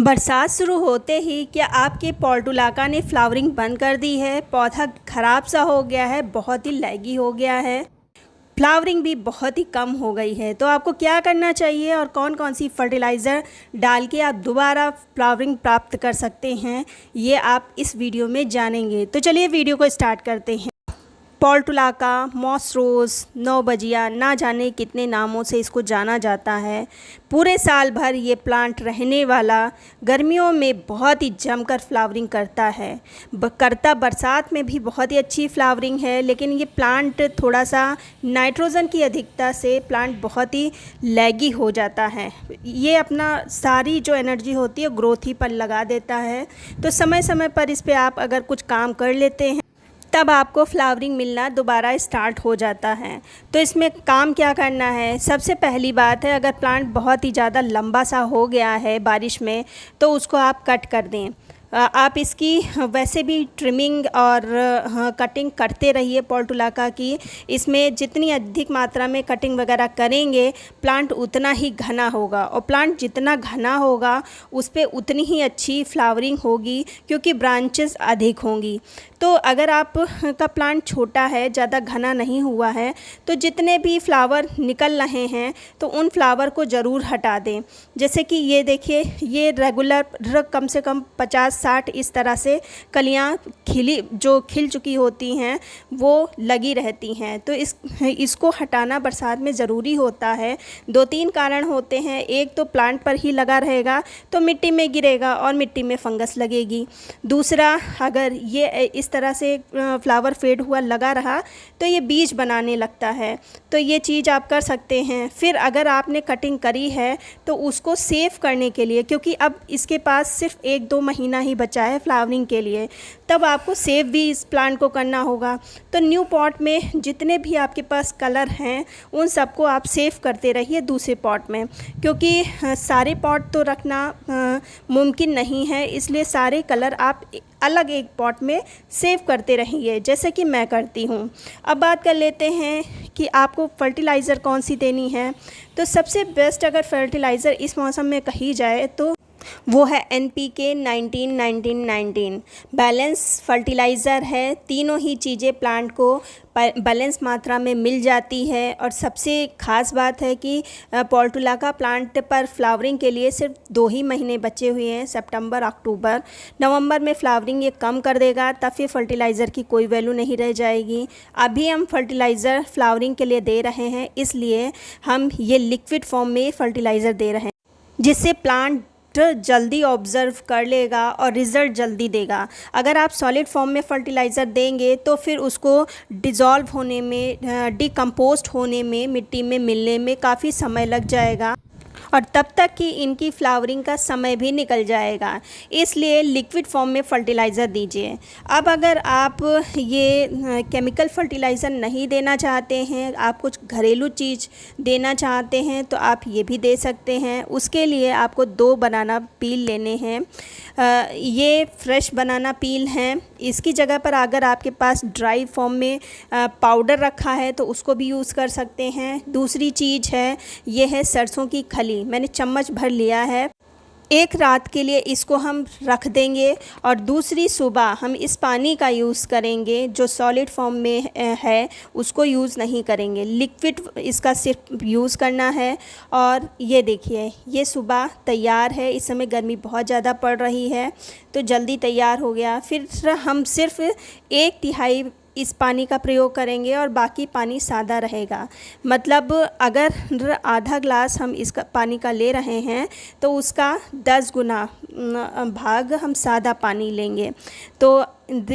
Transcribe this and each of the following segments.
बरसात शुरू होते ही क्या आपके पोर्टुलाका ने फ्लावरिंग बंद कर दी है? पौधा ख़राब सा हो गया है, बहुत ही लैगी हो गया है, फ्लावरिंग भी बहुत ही कम हो गई है। तो आपको क्या करना चाहिए और कौन कौन सी फर्टिलाइज़र डाल के आप दोबारा फ्लावरिंग प्राप्त कर सकते हैं, ये आप इस वीडियो में जानेंगे। तो चलिए वीडियो को स्टार्ट करते हैं। पोर्टुलाका, मॉस रोज़, नौबजिया, ना जाने कितने नामों से इसको जाना जाता है। पूरे साल भर ये प्लांट रहने वाला, गर्मियों में बहुत ही जमकर फ्लावरिंग करता है। बरसात में भी बहुत ही अच्छी फ्लावरिंग है, लेकिन ये प्लांट थोड़ा सा नाइट्रोजन की अधिकता से प्लांट बहुत ही लैगी हो जाता है। ये अपना सारी जो एनर्जी होती है ग्रोथ ही पर लगा देता है। तो समय समय पर इस पर आप अगर कुछ काम कर लेते हैं तब आपको फ्लावरिंग मिलना दोबारा स्टार्ट हो जाता है। तो इसमें काम क्या करना है? सबसे पहली बात है, अगर प्लांट बहुत ही ज़्यादा लंबा सा हो गया है बारिश में तो उसको आप कट कर दें। आप इसकी वैसे भी ट्रिमिंग और कटिंग करते रहिए पोर्टुलाका की। इसमें जितनी अधिक मात्रा में कटिंग वगैरह करेंगे प्लांट उतना ही घना होगा, और प्लांट जितना घना होगा उस पर उतनी ही अच्छी फ्लावरिंग होगी, क्योंकि ब्रांचेस अधिक होंगी। तो अगर आप का प्लांट छोटा है, ज़्यादा घना नहीं हुआ है, तो जितने भी फ्लावर निकल रहे हैं तो उन फ्लावर को ज़रूर हटा दें। जैसे कि ये देखिए, ये रेगुलर कम से कम 50-60 इस तरह से कलियां खिल चुकी होती हैं, वो लगी रहती हैं। तो इसको हटाना बरसात में ज़रूरी होता है। 2-3 कारण होते हैं। एक तो प्लांट पर ही लगा रहेगा तो मिट्टी में गिरेगा और मिट्टी में फंगस लगेगी। दूसरा, अगर ये इस तरह से फ्लावर फेड हुआ लगा रहा तो ये बीज बनाने लगता है। तो ये चीज़ आप कर सकते हैं। फिर अगर आपने कटिंग करी है तो उसको सेव करने के लिए, क्योंकि अब इसके पास सिर्फ 1-2 महीना ही बचा है फ्लावरिंग के लिए, तब आपको सेव भी इस प्लांट को करना होगा। तो न्यू पॉट में जितने भी आपके पास कलर हैं उन सबको आप सेव करते रहिए दूसरे पॉट में, क्योंकि सारे पॉट तो रखना मुमकिन नहीं है। इसलिए सारे कलर आप अलग एक पॉट में सेव करते रहिए, जैसे कि मैं करती हूँ। अब बात कर लेते हैं कि आपको फर्टिलाइज़र कौन सी देनी है। तो सबसे बेस्ट अगर फर्टिलाइज़र इस मौसम में कही जाए तो वो है NPK 19-19-19 बैलेंस फर्टिलाइज़र है। तीनों ही चीज़ें प्लांट को बैलेंस मात्रा में मिल जाती है। और सबसे ख़ास बात है कि पोर्टुलाका प्लांट पर फ्लावरिंग के लिए सिर्फ 2 ही महीने बचे हुए हैं, सितंबर, अक्टूबर। नवंबर में फ्लावरिंग ये कम कर देगा, तब फिर फर्टिलाइज़र की कोई वैल्यू नहीं रह जाएगी। अभी हम फर्टिलाइज़र फ्लावरिंग के लिए दे रहे हैं, इसलिए हम ये लिक्विड फॉर्म में फर्टिलाइज़र दे रहे हैं, जिससे प्लांट जल्दी ऑब्ज़र्व कर लेगा और रिज़ल्ट जल्दी देगा। अगर आप सॉलिड फॉर्म में फर्टिलाइज़र देंगे तो फिर उसको डिज़ोल्व होने में, डिकम्पोस्ट होने में, मिट्टी में मिलने में काफ़ी समय लग जाएगा, और तब तक कि इनकी फ्लावरिंग का समय भी निकल जाएगा। इसलिए लिक्विड फॉर्म में फर्टिलाइज़र दीजिए। अब अगर आप ये केमिकल फर्टिलाइज़र नहीं देना चाहते हैं, आप कुछ घरेलू चीज़ देना चाहते हैं, तो आप ये भी दे सकते हैं। उसके लिए आपको 2 बनाना पील लेने हैं। ये फ्रेश बनाना पील हैं। इसकी जगह पर अगर आपके पास ड्राई फॉर्म में पाउडर रखा है तो उसको भी यूज़ कर सकते हैं। दूसरी चीज़ है, ये है सरसों की खली। मैंने चम्मच भर लिया है। एक रात के लिए इसको हम रख देंगे और दूसरी सुबह हम इस पानी का यूज़ करेंगे। जो सॉलिड फॉर्म में है उसको यूज़ नहीं करेंगे, लिक्विड इसका सिर्फ यूज़ करना है। और ये देखिए, ये सुबह तैयार है। इस समय गर्मी बहुत ज़्यादा पड़ रही है तो जल्दी तैयार हो गया। फिर हम सिर्फ 1/3 इस पानी का प्रयोग करेंगे और बाकी पानी सादा रहेगा। मतलब अगर आधा ग्लास हम इसका पानी का ले रहे हैं तो उसका 10 गुना भाग हम सादा पानी लेंगे। तो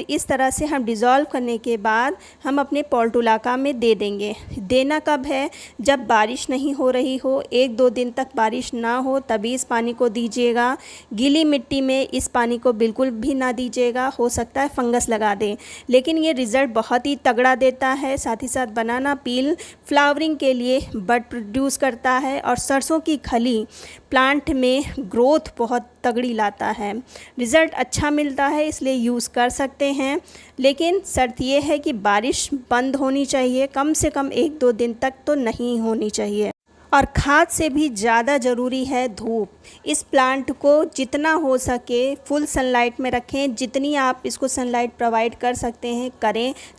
इस तरह से हम डिज़ोल्व करने के बाद हम अपने पोर्टुलाका में दे देंगे। देना कब है? जब बारिश नहीं हो रही हो, 1-2 दिन तक बारिश ना हो, तभी इस पानी को दीजिएगा। गीली मिट्टी में इस पानी को बिल्कुल भी ना दीजिएगा, हो सकता है फंगस लगा दें। लेकिन ये रिज़ल्ट बहुत ही तगड़ा देता है। साथ ही साथ बनाना पील फ्लावरिंग के लिए बड प्रोड्यूस करता है, और सरसों की खली प्लांट में ग्रोथ बहुत तगड़ी लाता है। रिज़ल्ट अच्छा मिलता है, इसलिए यूज़ कर सकते हैं। लेकिन शर्त ये है कि बारिश बंद होनी चाहिए, कम से कम 1-2 दिन तक तो नहीं होनी चाहिए। और खाद से भी ज़्यादा ज़रूरी है धूप। इस प्लांट को जितना हो सके फुल सनलाइट में रखें, जितनी आप इसको सनलाइट प्रोवाइड कर सकते हैं करें,